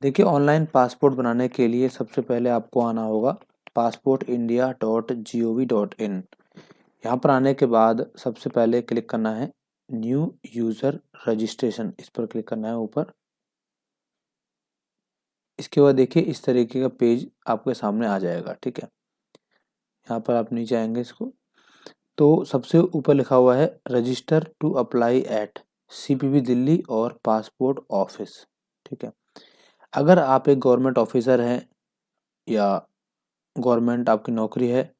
देखिए online passport बनाने के लिए सबसे पहले आपको आना होगा passportindia.gov.in। यहाँ पर आने के बाद सबसे पहले क्लिक करना है न्यू यूज़र रजिस्ट्रेशन, इस पर क्लिक करना है ऊपर। इसके बाद देखिए इस तरीके का पेज आपके सामने आ जाएगा, ठीक है। यहाँ पर आप नीचे आएंगे इसको, तो सबसे ऊपर लिखा हुआ है register to apply at CPB Delhi और पासपोर्ट ऑफिस, ठीक है। अगर आप एक गवर्नमेंट ऑफिसर हैं या गवर्नमेंट आपकी नौकरी है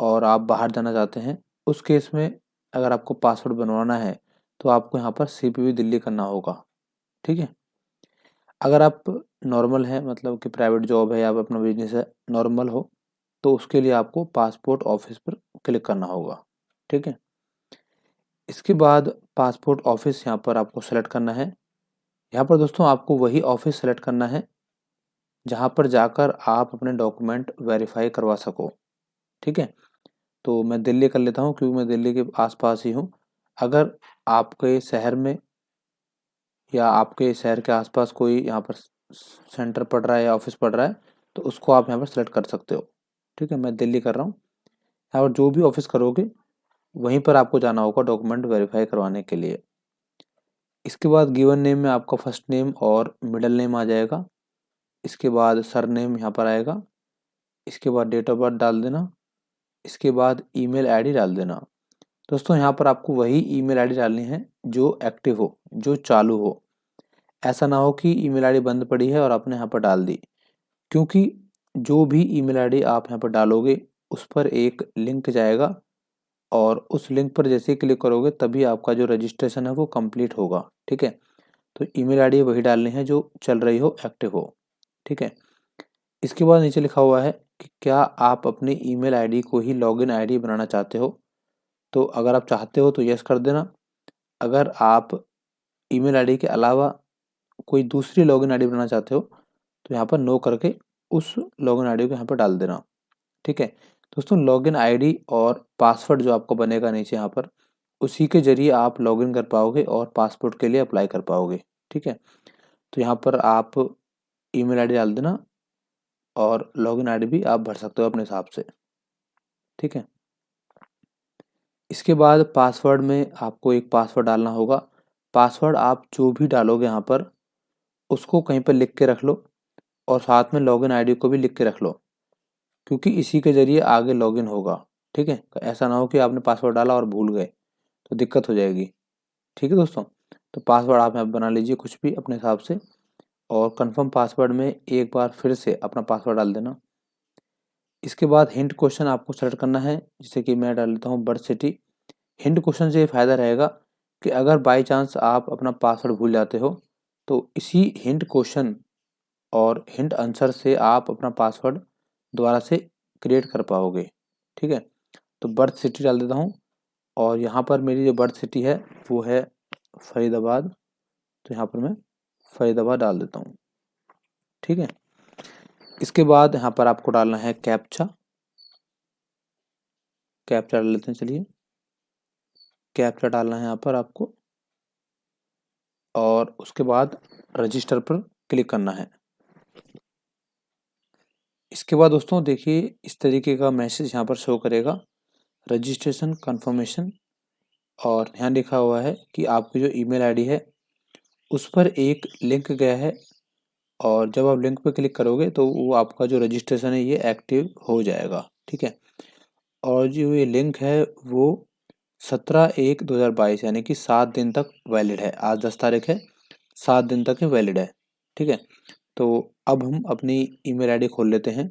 और आप बाहर जाना चाहते हैं, उस केस में अगर आपको पासपोर्ट बनवाना है तो आपको यहाँ पर CPB दिल्ली करना होगा, ठीक है। अगर आप नॉर्मल हैं, मतलब कि प्राइवेट जॉब है या आप अपना बिजनेस है, नॉर्मल हो, तो उसके लिए आपको पासपोर्ट ऑफिस पर क्लिक करना होगा, ठीक है। इसके बाद पासपोर्ट ऑफिस यहाँ पर आपको सेलेक्ट करना है। यहाँ पर दोस्तों आपको वही ऑफिस सेलेक्ट करना है जहाँ पर जाकर आप अपने डॉक्यूमेंट वेरीफाई करवा सको, ठीक है। तो मैं दिल्ली कर लेता हूँ क्योंकि मैं दिल्ली के आसपास ही हूँ। अगर आपके शहर में या आपके शहर के आसपास कोई यहाँ पर सेंटर पड़ रहा है या ऑफिस पड़ रहा है तो उसको आप यहाँ पर सेलेक्ट कर सकते हो, ठीक है। मैं दिल्ली कर रहा हूँ। यहाँ पर जो भी ऑफिस करोगे वहीं पर आपको जाना होगा डॉक्यूमेंट वेरीफाई करवाने के लिए। इसके बाद गिवन नेम में आपका फर्स्ट नेम और मिडिल नेम आ जाएगा। इसके बाद सर नेम यहाँ पर आएगा। इसके बाद डेट ऑफ बर्थ डाल देना। इसके बाद ईमेल आईडी डाल देना। दोस्तों यहाँ पर आपको वही ईमेल आईडी डालनी है जो एक्टिव हो, जो चालू हो। ऐसा ना हो कि ईमेल आईडी बंद पड़ी है और आपने यहाँ पर डाल दी, क्योंकि जो भी ईमेल आईडी आप यहाँ पर डालोगे उस पर एक लिंक जाएगा और उस लिंक पर जैसे ही क्लिक करोगे तभी आपका जो रजिस्ट्रेशन है वो कंप्लीट होगा, ठीक है। तो ईमेल आईडी वही डालनी है जो चल रही हो, एक्टिव हो, ठीक है। इसके बाद नीचे लिखा हुआ है कि क्या आप अपनी ईमेल आईडी को ही लॉगिन आईडी बनाना चाहते हो। तो अगर आप चाहते हो तो यस कर देना। अगर आप ईमेल आईडी के अलावा कोई दूसरी लॉगिन आईडी बनाना चाहते हो तो यहाँ पर नो करके उस लॉगिन आईडी को यहाँ पर डाल देना, ठीक है। दोस्तों लॉगिन आईडी और पासवर्ड जो आपको बनेगा नीचे यहाँ पर, उसी के जरिए आप लॉगिन कर पाओगे और पासपोर्ट के लिए अप्लाई कर पाओगे, ठीक है। तो यहाँ पर आप ईमेल आईडी डाल देना और लॉगिन आईडी भी आप भर सकते हो अपने हिसाब से, ठीक है। इसके बाद पासवर्ड में आपको एक पासवर्ड डालना होगा। पासवर्ड आप जो भी डालोगे यहाँ पर उसको कहीं पर लिख के रख लो और साथ में लॉगिन आईडी को भी लिख के रख लो, क्योंकि इसी के ज़रिए आगे लॉगिन होगा, ठीक है। ऐसा ना हो कि आपने पासवर्ड डाला और भूल गए तो दिक्कत हो जाएगी, ठीक है दोस्तों। तो पासवर्ड आप यहाँ बना लीजिए कुछ भी अपने हिसाब से और कंफर्म पासवर्ड में एक बार फिर से अपना पासवर्ड डाल देना। इसके बाद हिंट क्वेश्चन आपको सेलेक्ट करना है, जैसे कि मैं डाल देता हूँ बर्थ सिटी। हिंट क्वेश्चन से ये फ़ायदा रहेगा कि अगर बाई चांस आप अपना पासवर्ड भूल जाते हो तो इसी हिंट क्वेश्चन और हिंट आंसर से आप अपना पासवर्ड दोबारा से क्रिएट कर पाओगे, ठीक है। तो बर्थ सिटी डाल देता हूँ और यहाँ पर मेरी जो बर्थ सिटी है वो है फरीदाबाद, तो यहाँ पर मैं फरीदाबाद डाल देता हूँ, ठीक है। इसके बाद यहाँ पर आपको डालना है कैप्चा। कैप्चा डाल लेते हैं, चलिए कैप्चा डालना है यहाँ पर आपको और उसके बाद रजिस्टर पर क्लिक करना है। इसके बाद दोस्तों देखिए इस तरीके का मैसेज यहाँ पर शो करेगा, रजिस्ट्रेशन कंफर्मेशन, और यहाँ लिखा हुआ है कि आपकी जो ईमेल आईडी है उस पर एक लिंक गया है और जब आप लिंक पर क्लिक करोगे तो वो आपका जो रजिस्ट्रेशन है ये एक्टिव हो जाएगा, ठीक है। और जो ये लिंक है वो 17/1/2022 यानी कि 7 दिन तक वैलिड है। आज 10 तारीख है, 7 दिन तक ये वैलिड है, ठीक है। तो अब हम अपनी ईमेल आईडी खोल लेते हैं।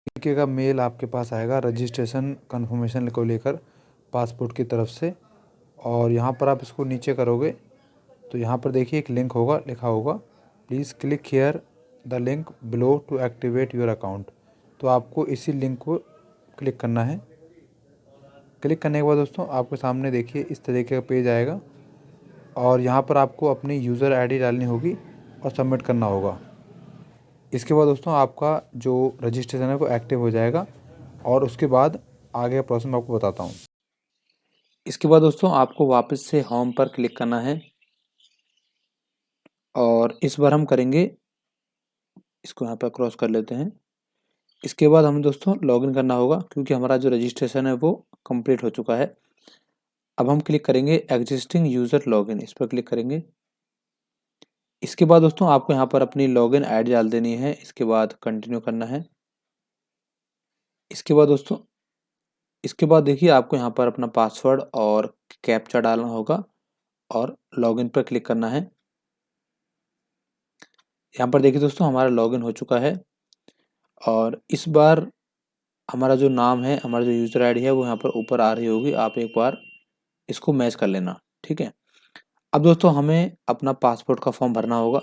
तरीके का मेल आपके पास आएगा रजिस्ट्रेशन कंफर्मेशन को लेकर पासपोर्ट की तरफ से, और यहाँ पर आप इसको नीचे करोगे तो यहाँ पर देखिए एक लिंक होगा, लिखा होगा please click here the link below to activate your account. तो आपको इसी लिंक को क्लिक करना है। क्लिक करने के बाद दोस्तों आपके सामने देखिए इस तरीके का पेज आएगा और यहाँ पर आपको अपनी यूज़र आईडी डालनी होगी और सबमिट करना होगा। इसके बाद दोस्तों आपका जो रजिस्ट्रेशन है वो एक्टिव हो जाएगा और उसके बाद आगे का प्रोसेस मैं आपको बताता हूँ। इसके बाद दोस्तों आपको वापस से होम पर क्लिक करना है और इस बार हम करेंगे, इसको यहाँ पर क्रॉस कर लेते हैं। इसके बाद हमें दोस्तों लॉगिन करना होगा क्योंकि हमारा जो रजिस्ट्रेशन है वो कंप्लीट हो चुका है। अब हम क्लिक करेंगे एग्जिस्टिंग यूज़र लॉगिन, इस पर क्लिक करेंगे। इसके बाद दोस्तों आपको यहाँ पर अपनी लॉगिन आईडी डाल देनी है, इसके बाद कंटिन्यू करना है। इसके बाद दोस्तों, इसके बाद देखिए आपको यहाँ पर अपना पासवर्ड और कैप्चा डालना होगा और लॉगिन पर क्लिक करना है। यहाँ पर देखिए दोस्तों हमारा लॉगिन हो चुका है और इस बार हमारा जो नाम है, हमारा जो यूज़र आईडी है वो यहाँ पर ऊपर आ रही होगी, आप एक बार इसको मैच कर लेना, ठीक है। अब दोस्तों हमें अपना पासपोर्ट का फॉर्म भरना होगा।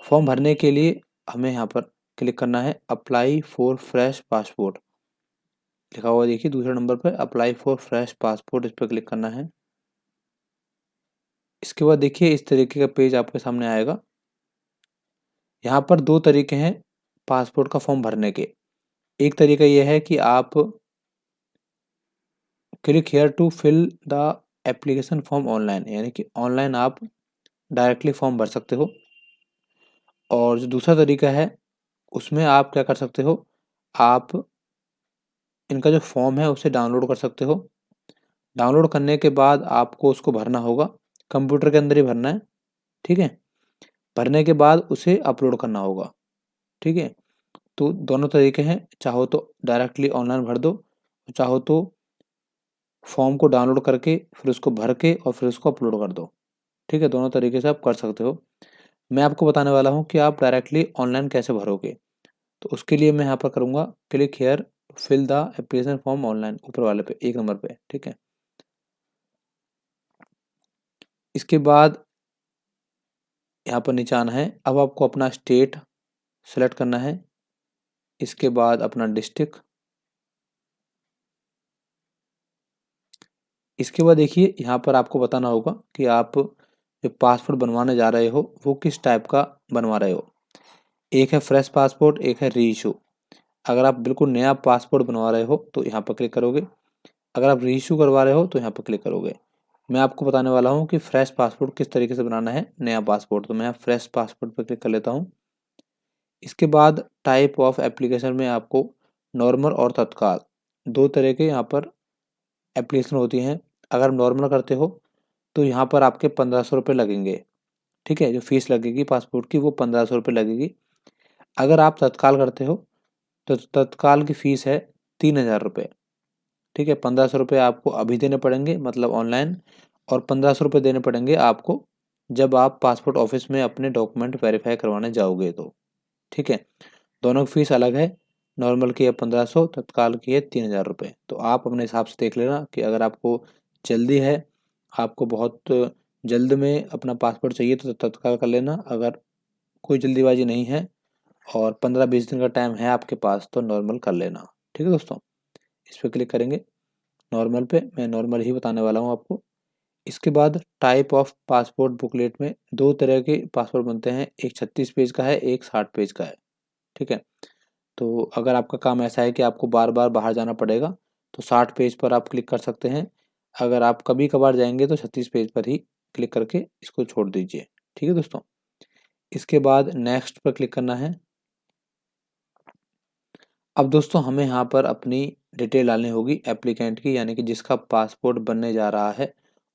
फॉर्म भरने के लिए हमें यहाँ पर क्लिक करना है अप्लाई फॉर फ्रेश पासपोर्ट, लिखा हुआ देखिए दूसरे नंबर पर अप्लाई फॉर फ्रेश पासपोर्ट, इस पर क्लिक करना है। इसके बाद देखिए इस तरीके का पेज आपके सामने आएगा। यहाँ पर दो तरीके हैं पासपोर्ट का फॉर्म भरने के। एक तरीका यह है कि आप click here to fill the application form online, यानी कि ऑनलाइन आप डायरेक्टली फॉर्म भर सकते हो। और जो दूसरा तरीका है उसमें आप क्या कर सकते हो, आप इनका जो फॉर्म है उसे डाउनलोड कर सकते हो। डाउनलोड करने के बाद आपको उसको भरना होगा, कंप्यूटर के अंदर ही भरना है, ठीक है। भरने के बाद उसे अपलोड करना होगा, ठीक है। तो दोनों तरीके हैं, चाहो तो डायरेक्टली ऑनलाइन भर दो, चाहो तो फॉर्म को डाउनलोड करके फिर उसको भर के और फिर उसको अपलोड कर दो, ठीक है। दोनों तरीके से आप कर सकते हो। मैं आपको बताने वाला हूँ कि आप डायरेक्टली ऑनलाइन कैसे भरोगे। तो उसके लिए मैं यहाँ पर करूँगा click here fill the application form online, ऊपर वाले पे 1 नंबर पे, ठीक है। इसके बाद यहाँ पर नीचे आना है। अब आपको अपना स्टेट सेलेक्ट करना है, इसके बाद अपना डिस्ट्रिक्ट। इसके बाद देखिए यहाँ पर आपको बताना होगा कि आप जो पासपोर्ट बनवाने जा रहे हो वो किस टाइप का बनवा रहे हो। एक है फ्रेश पासपोर्ट, एक है री इशू। अगर आप बिल्कुल नया पासपोर्ट बनवा रहे हो तो यहाँ पर क्लिक करोगे, अगर आप री इशू करवा रहे हो तो यहाँ पर क्लिक करोगे। मैं आपको बताने वाला हूँ कि फ्रेश पासपोर्ट किस तरीके से बनाना है, नया पासपोर्ट। तो मैं फ्रेश पासपोर्ट पर क्लिक कर लेता हूँ। इसके बाद टाइप ऑफ एप्लीकेशन में आपको नॉर्मल और तत्काल दो तरह के यहाँ पर एप्लीकेशन होती हैं। अगर नॉर्मल करते हो तो यहाँ पर आपके 1500 रुपये लगेंगे, ठीक है। जो फीस लगेगी पासपोर्ट की वो 1500 रुपये लगेगी। अगर आप तत्काल करते हो तो तत्काल की फ़ीस है 3000 रुपये, ठीक है। 1500 रुपये आपको अभी देने पड़ेंगे मतलब ऑनलाइन, और 1500 रुपये देने पड़ेंगे आपको जब आप पासपोर्ट ऑफिस में अपने डॉक्यूमेंट वेरीफाई करवाने जाओगे तो, ठीक है। दोनों की फ़ीस अलग है, नॉर्मल की है 1500, तत्काल की है 3000 रुपये। तो आप अपने हिसाब से देख लेना कि अगर आपको जल्दी है, आपको बहुत जल्द में अपना पासपोर्ट चाहिए तो तत्काल कर लेना। अगर कोई जल्दीबाजी नहीं है और 15-20 दिन का टाइम है आपके पास तो नॉर्मल कर लेना, ठीक है दोस्तों। इस पर क्लिक करेंगे नॉर्मल पे, मैं नॉर्मल ही बताने वाला हूँ आपको। इसके बाद टाइप ऑफ पासपोर्ट बुकलेट में दो तरह के पासपोर्ट बनते हैं, एक 36 पेज का है, एक 60 पेज का है, ठीक है। तो अगर आपका काम ऐसा है कि आपको बार बार बाहर जाना पड़ेगा तो 60 पेज पर आप क्लिक कर सकते हैं। अगर आप कभी कभार जाएंगे तो 36 पेज पर ही क्लिक करके इसको छोड़ दीजिए, ठीक है दोस्तों। इसके बाद नेक्स्ट पर क्लिक करना है। अब दोस्तों हमें यहाँ पर अपनी डिटेल डालनी होगी एप्लीकेंट की, यानी कि जिसका पासपोर्ट बनने जा रहा है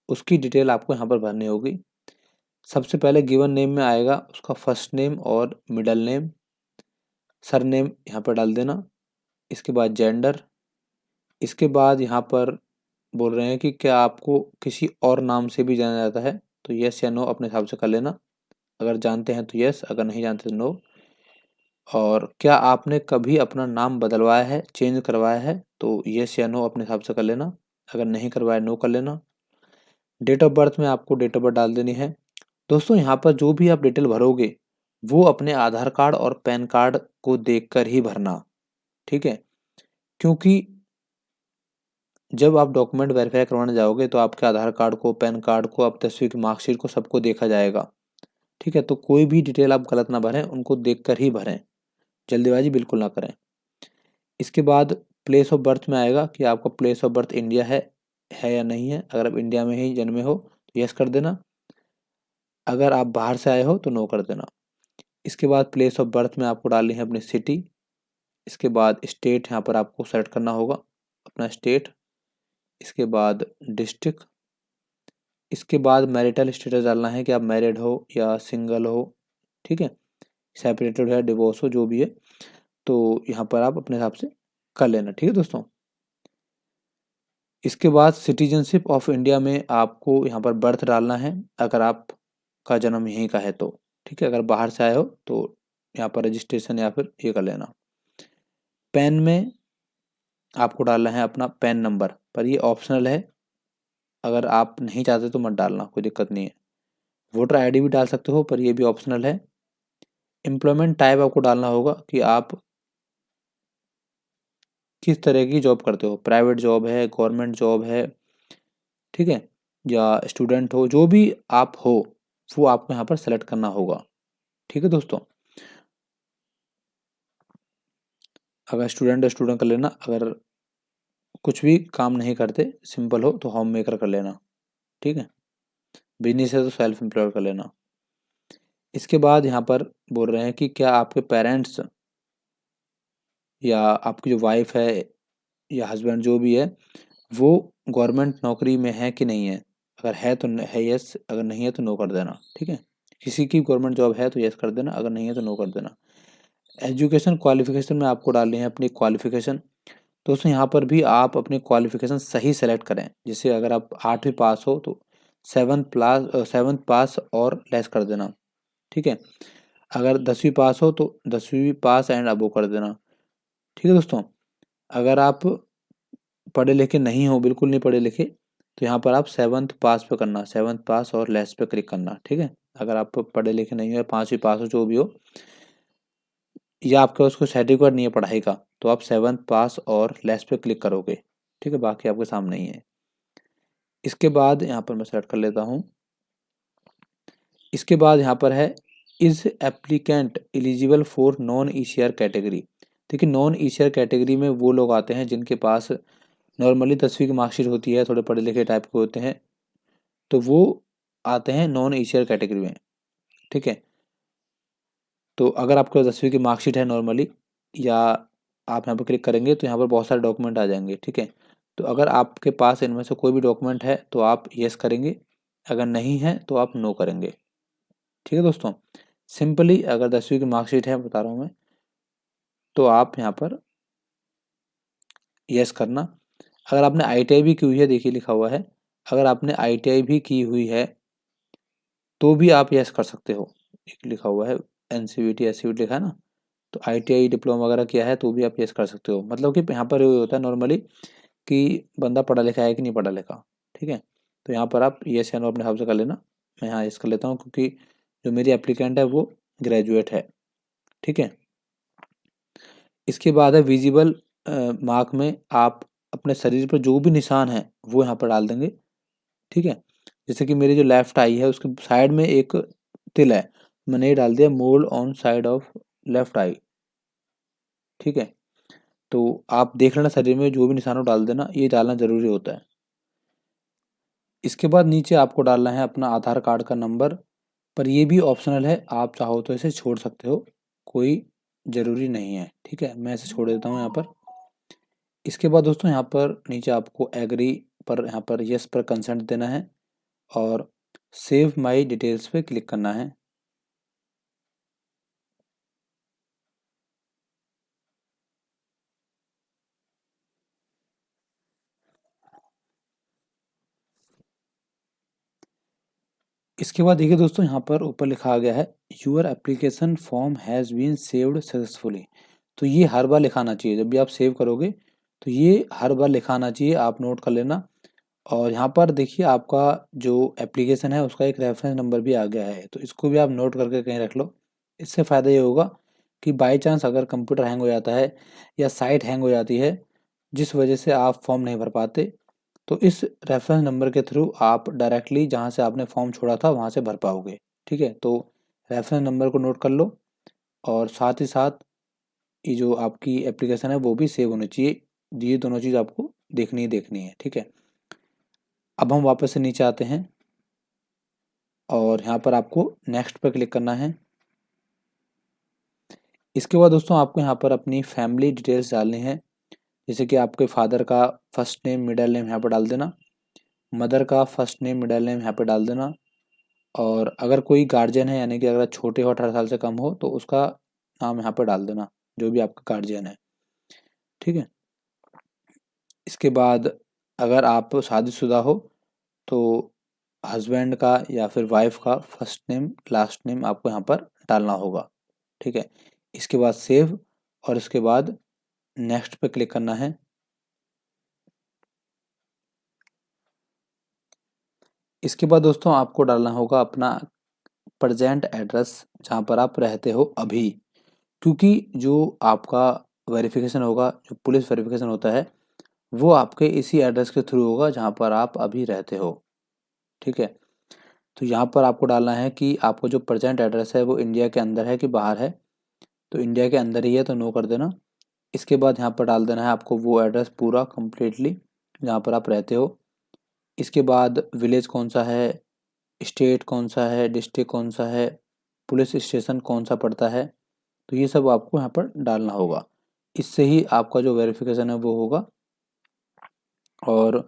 उसकी डिटेल आपको यहाँ पर भरनी होगी। सबसे पहले गिवन नेम में आएगा उसका फर्स्ट नेम और मिडल नेम, सरनेम यहाँ पर डाल देना। इसके बाद जेंडर। इसके बाद यहाँ पर बोल रहे हैं कि क्या आपको किसी और नाम से भी जाना जाता है, तो यस या नो अपने हिसाब से कर लेना। अगर जानते हैं तो यस, अगर नहीं जानते तो नो। और क्या आपने कभी अपना नाम बदलवाया है, चेंज करवाया है, तो यस या नो अपने हिसाब से कर लेना। अगर नहीं करवाया नो कर लेना। डेट ऑफ बर्थ में आपको डेट ऑफ बर्थ डाल देनी है। दोस्तों यहाँ पर जो भी आप डिटेल भरोगे वो अपने आधार कार्ड और पैन कार्ड को देखकर ही भरना, ठीक है। क्योंकि जब आप डॉक्यूमेंट वेरीफाई करवाने जाओगे तो आपके आधार कार्ड को, पैन कार्ड को, आप 10वीं की मार्कशीट को, सबको देखा जाएगा, ठीक है। तो कोई भी डिटेल आप गलत ना भरें, उनको देखकर ही भरें, जल्दीबाजी बिल्कुल ना करें। इसके बाद प्लेस ऑफ बर्थ में आएगा कि आपका प्लेस ऑफ बर्थ इंडिया है या नहीं है। अगर आप इंडिया में ही जन्मे हो तो यस कर देना। अगर आप बाहर से आए हो तो नो कर देना। इसके बाद प्लेस ऑफ बर्थ में आपको डालनी है अपनी सिटी। इसके बाद स्टेट यहाँ पर आपको सेलेक्ट करना होगा अपना स्टेट। इसके बाद डिस्ट्रिक्ट। इसके बाद मैरिटल स्टेटस डालना है कि आप मैरिड हो या सिंगल हो, ठीक है, सेपरेटेड है, डिवोर्स हो, जो भी है, तो यहाँ पर आप अपने हिसाब से कर लेना, ठीक है दोस्तों। इसके बाद सिटीजनशिप ऑफ इंडिया में आपको यहाँ पर बर्थ डालना है अगर आपका जन्म यहीं का है तो, ठीक है। अगर बाहर से आए हो तो यहाँ पर रजिस्ट्रेशन या फिर ये कर लेना। पैन में आपको डालना है अपना पैन नंबर, पर ये ऑप्शनल है, अगर आप नहीं चाहते तो मत डालना, कोई दिक्कत नहीं है। वोटर आईडी भी डाल सकते हो पर ये भी ऑप्शनल है। एम्प्लॉयमेंट टाइप आपको डालना होगा कि आप किस तरह की जॉब करते हो, प्राइवेट जॉब है, गवर्नमेंट जॉब है, ठीक है, या स्टूडेंट हो, जो भी आप हो वो आपको यहाँ पर सेलेक्ट करना होगा, ठीक है दोस्तों। अगर स्टूडेंट है स्टूडेंट कर लेना, अगर कुछ भी काम नहीं करते सिंपल हो तो होम मेकर कर लेना, ठीक है। बिजनेस है तो सेल्फ एम्प्लॉयड कर लेना। इसके बाद यहाँ पर बोल रहे हैं कि क्या आपके पेरेंट्स या आपकी जो वाइफ है या हस्बैंड जो भी है वो गवर्नमेंट नौकरी में है कि नहीं है। अगर है तो है यस, अगर नहीं है तो नो कर देना, ठीक है। किसी की गवर्नमेंट जॉब है तो यस कर देना, अगर नहीं है तो नो कर देना। एजुकेशन क्वालिफिकेशन में आपको डालनी है अपनी क्वालिफिकेशन। दोस्तों यहाँ पर भी आप अपनी क्वालिफिकेशन सही सेलेक्ट करें। जैसे अगर आप 8वीं पास हो तो 7th पास और लेस कर देना, ठीक है। अगर 10वीं पास हो तो 10वीं पास एंड अबो कर देना, ठीक है दोस्तों। अगर आप पढ़े लिखे नहीं हो, बिल्कुल नहीं पढ़े लिखे, तो यहाँ पर आप 7th पास पे करना, 7th पास और लेस पे क्लिक करना, ठीक है। अगर आप पढ़े लिखे नहीं हो, 5वीं पास हो, जो भी हो, या आपके पास कोई सर्टिफिकेट नहीं है पढ़ाई का, तो आप 7th पास और लेस पे क्लिक करोगे, ठीक है। बाकी आपके सामने ही है। इसके बाद यहाँ पर मैं सेलेक्ट कर लेता हूँ। इसके बाद यहाँ पर है is applicant eligible for non ECR category. देखिए नॉन ईसीआर कैटेगरी में वो लोग आते हैं जिनके पास नॉर्मली 10वीं की मार्कशीट होती है, थोड़े पढ़े लिखे टाइप के होते हैं, तो वो आते हैं नॉन ईसीआर कैटेगरी में, ठीक है। तो अगर आपके 10वीं की मार्कशीट है नॉर्मली, या आप यहाँ पर क्लिक करेंगे तो यहाँ पर बहुत सारे डॉक्यूमेंट आ जाएंगे, ठीक है। तो अगर आपके पास इनमें से कोई भी डॉक्यूमेंट है तो आप यस करेंगे, अगर नहीं है तो आप नो करेंगे, ठीक है दोस्तों। सिंपली अगर 10वीं की मार्कशीट है बता रहा हूँ मैं, तो आप यहाँ पर यस करना। अगर आपने आईटीआई भी की हुई है, देखिए लिखा हुआ है, अगर आपने आईटीआई भी की हुई है तो भी आप यस कर सकते हो, एक लिखा हुआ है एनसीवीटी एससीवीटी लिखा है ना, तो आईटीआई डिप्लोमा वगैरह किया है तो भी आप यस कर सकते हो। मतलब कि यहाँ पर ये होता है नॉर्मली कि बंदा पढ़ा लिखा है कि नहीं पढ़ा लिखा, ठीक है। तो यहाँ पर आप यस या नो अपने हिसाब से कर लेना। मैं यहाँ यस कर लेता हूँ क्योंकि जो मेरी एप्लीकेंट है वो ग्रेजुएट है, ठीक है। इसके बाद है विजिबल मार्क में आप अपने शरीर पर जो भी निशान है वो यहाँ पर डाल देंगे, ठीक है। जैसे कि मेरी जो लेफ्ट आई है उसके साइड में एक तिल है, मैंने ये डाल दिया mould on side of left eye, ठीक है। तो आप देख लेना शरीर में जो भी निशान हो डाल देना, ये डालना ज़रूरी होता है। इसके बाद नीचे आपको डालना है अपना आधार कार्ड का नंबर, पर ये भी ऑप्शनल है, आप चाहो तो इसे छोड़ सकते हो, कोई ज़रूरी नहीं है, ठीक है। मैं इसे छोड़ देता हूँ यहाँ पर। इसके बाद दोस्तों यहाँ पर नीचे आपको एग्री पर, यहाँ पर यस पर कंसेंट देना है और सेव माई डिटेल्स पे क्लिक करना है। इसके बाद देखिए दोस्तों यहाँ पर ऊपर लिखा गया है your application form has been saved successfully. तो ये हर बार लिखाना चाहिए, जब भी आप सेव करोगे तो ये हर बार लिखाना चाहिए, आप नोट कर लेना। और यहाँ पर देखिए आपका जो एप्लीकेशन है उसका एक रेफरेंस नंबर भी आ गया है, तो इसको भी आप नोट करके कहीं रख लो। इससे फ़ायदा ये होगा कि बाई चांस अगर कंप्यूटर हैंग हो जाता है या साइट हैंग हो जाती है जिस वजह से आप फॉर्म नहीं भर पाते, तो इस रेफरेंस नंबर के थ्रू आप डायरेक्टली जहाँ से आपने फॉर्म छोड़ा था वहाँ से भर पाओगे, ठीक है। तो रेफरेंस नंबर को नोट कर लो और साथ ही साथ ये जो आपकी एप्लीकेशन है वो भी सेव होनी चाहिए, ये दोनों चीज़ आपको देखनी ही देखनी है, ठीक है। अब हम वापस से नीचे आते हैं। और यहाँ पर आपको नेक्स्ट पर क्लिक करना है। इसके बाद दोस्तों आपको यहाँ पर अपनी फैमिली डिटेल्स डालनी है, जैसे कि आपके फादर का फर्स्ट नेम मिडिल नेम यहाँ पर डाल देना, मदर का फर्स्ट नेम मिडिल नेम यहाँ पर डाल देना, और अगर कोई गार्जियन है यानी कि अगर छोटे हो 18 साल से कम हो तो उसका नाम यहाँ पर डाल देना, जो भी आपका गार्जियन है, ठीक है। इसके बाद अगर आप शादीशुदा हो तो हस्बैंड का या फिर वाइफ का फर्स्ट नेम लास्ट नेम आपको यहाँ पर डालना होगा, ठीक है। इसके बाद सेव और इसके बाद नेक्स्ट पे क्लिक करना है। इसके बाद दोस्तों आपको डालना होगा अपना प्रेजेंट एड्रेस जहाँ पर आप रहते हो अभी, क्योंकि जो आपका वेरिफिकेशन होगा, जो पुलिस वेरिफिकेशन होता है, वो आपके इसी एड्रेस के थ्रू होगा जहाँ पर आप अभी रहते हो, ठीक है। तो यहाँ पर आपको डालना है कि आपको जो प्रेजेंट एड्रेस है वो इंडिया के अंदर है कि बाहर है, तो इंडिया के अंदर ही है तो नो कर देना। इसके बाद यहाँ पर डाल देना है आपको वो एड्रेस पूरा कंप्लीटली जहाँ पर आप रहते हो। इसके बाद विलेज कौन सा है, स्टेट कौन सा है, डिस्ट्रिक्ट कौन सा है, पुलिस स्टेशन कौन सा पड़ता है, तो ये सब आपको यहाँ पर डालना होगा। इससे ही आपका जो वेरिफिकेशन है वो होगा और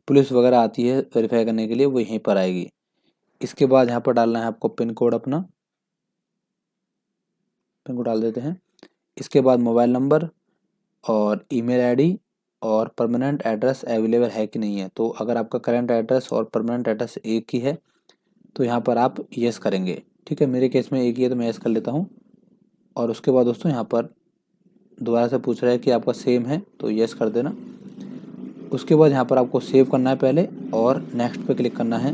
पुलिस वगैरह आती है वेरीफाई करने के लिए वो यहीं पर आएगी। इसके बाद यहाँ पर डालना है आपको पिन कोड, अपना पिन कोड डाल देते हैं। इसके बाद मोबाइल नंबर और ईमेल आईडी और परमानेंट एड्रेस अवेलेबल है कि नहीं है, तो अगर आपका करंट एड्रेस और परमानेंट एड्रेस एक ही है तो यहाँ पर आप यस करेंगे, ठीक है। मेरे केस में एक ही है तो मैं यस कर लेता हूँ। और उसके बाद दोस्तों यहाँ पर दोबारा से पूछ रहा है कि आपका सेम है तो यस कर देना। उसके बाद यहाँ पर आपको सेव करना है पहले और नेक्स्ट पे क्लिक करना है।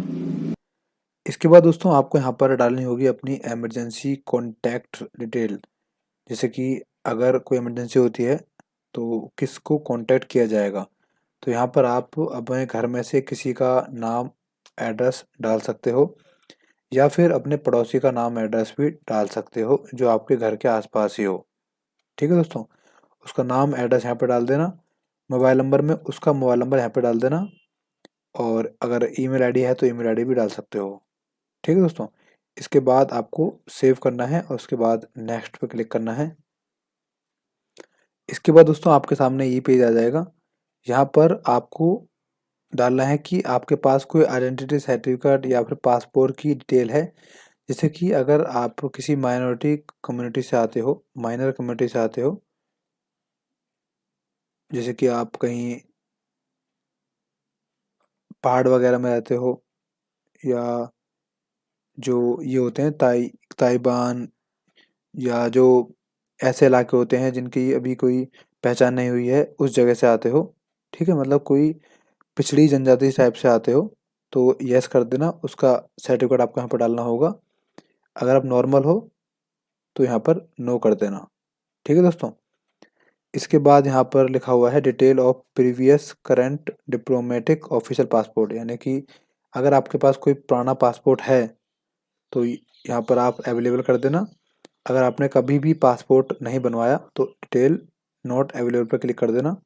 इसके बाद दोस्तों आपको यहाँ पर डालनी होगी अपनी इमरजेंसी कॉन्टैक्ट डिटेल, जैसे कि अगर कोई इमरजेंसी होती है तो किसको कांटेक्ट किया जाएगा, तो यहाँ पर आप अपने घर में से किसी का नाम एड्रेस डाल सकते हो या फिर अपने पड़ोसी का नाम एड्रेस भी डाल सकते हो जो आपके घर के आसपास ही हो, ठीक है दोस्तों। उसका नाम एड्रेस यहाँ पे डाल देना, मोबाइल नंबर में उसका मोबाइल नंबर यहाँ पे डाल देना, और अगर ईमेल आईडी है तो ईमेल आईडी भी डाल सकते हो, ठीक है दोस्तों। इसके बाद आपको सेव करना है और उसके बाद नेक्स्ट पे क्लिक करना है। इसके बाद दोस्तों आपके सामने ये पेज आ जाएगा। यहाँ पर आपको डालना है कि आपके पास कोई आइडेंटिटी सर्टिफिकेट या फिर पासपोर्ट की डिटेल है, जैसे कि अगर आप किसी माइनॉरिटी कम्युनिटी से आते हो, माइनर कम्युनिटी से आते हो, जैसे कि आप कहीं पहाड़ वगैरह में रहते हो, या जो ये होते हैं ताइबान, या जो ऐसे इलाके होते हैं जिनकी अभी कोई पहचान नहीं हुई है, उस जगह से आते हो, ठीक है। मतलब कोई पिछड़ी जनजाति टाइप से आते हो तो यस कर देना, उसका सर्टिफिकेट आपको यहाँ पर डालना होगा। अगर आप नॉर्मल हो तो यहाँ पर नो कर देना, ठीक है दोस्तों। इसके बाद यहाँ पर लिखा हुआ है detail of previous current diplomatic official passport, यानी कि अगर आपके पास कोई पुराना पासपोर्ट है तो यहाँ पर आप अवेलेबल कर देना। अगर आपने कभी भी पासपोर्ट नहीं बनवाया तो डिटेल नॉट अवेलेबल पर क्लिक कर देना।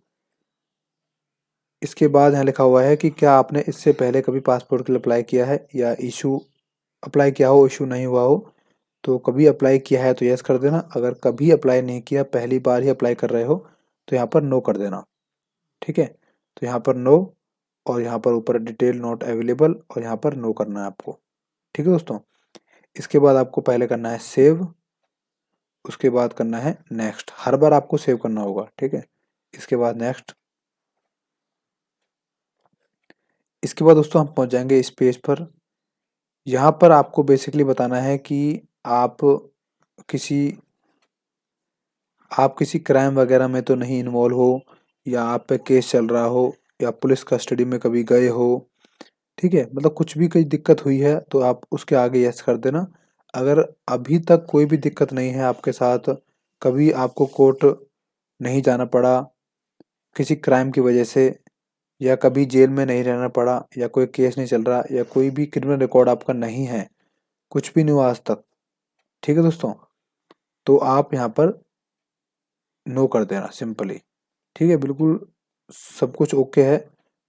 इसके बाद यहाँ लिखा हुआ है कि क्या आपने इससे पहले कभी पासपोर्ट के लिए अप्लाई किया है या इशू अप्लाई किया हो, इशू नहीं हुआ हो, तो कभी अप्लाई किया है तो यस कर देना। अगर कभी अप्लाई नहीं किया, पहली बार ही अप्लाई कर रहे हो, तो यहाँ पर नो कर देना, ठीक है। तो यहाँ पर नो, और यहाँ पर ऊपर डिटेल नॉट अवेलेबल, और यहाँ पर नो करना है आपको, ठीक है दोस्तों। इसके बाद आपको पहले करना है सेव, उसके बाद करना है नेक्स्ट, हर बार आपको सेव करना होगा, ठीक है। इसके बाद नेक्स्ट। इसके बाद दोस्तों हम पहुँच जाएंगे इस पेज पर। यहाँ पर आपको बेसिकली बताना है कि आप किसी आप किसी क्राइम वगैरह में तो नहीं इन्वॉल्व हो, या आप पे केस चल रहा हो, या पुलिस कस्टडी में कभी गए हो, ठीक है। मतलब कुछ भी कोई दिक्कत हुई है तो आप उसके आगे यस कर देना। अगर अभी तक कोई भी दिक्कत नहीं है आपके साथ, कभी आपको कोर्ट नहीं जाना पड़ा किसी क्राइम की वजह से, या कभी जेल में नहीं रहना पड़ा, या कोई केस नहीं चल रहा, या कोई भी क्रिमिनल रिकॉर्ड आपका नहीं है, कुछ भी नहीं हुआ आज तक, ठीक है दोस्तों, तो आप यहाँ पर नो कर देना सिंपली, ठीक है। बिल्कुल सब कुछ ओके है,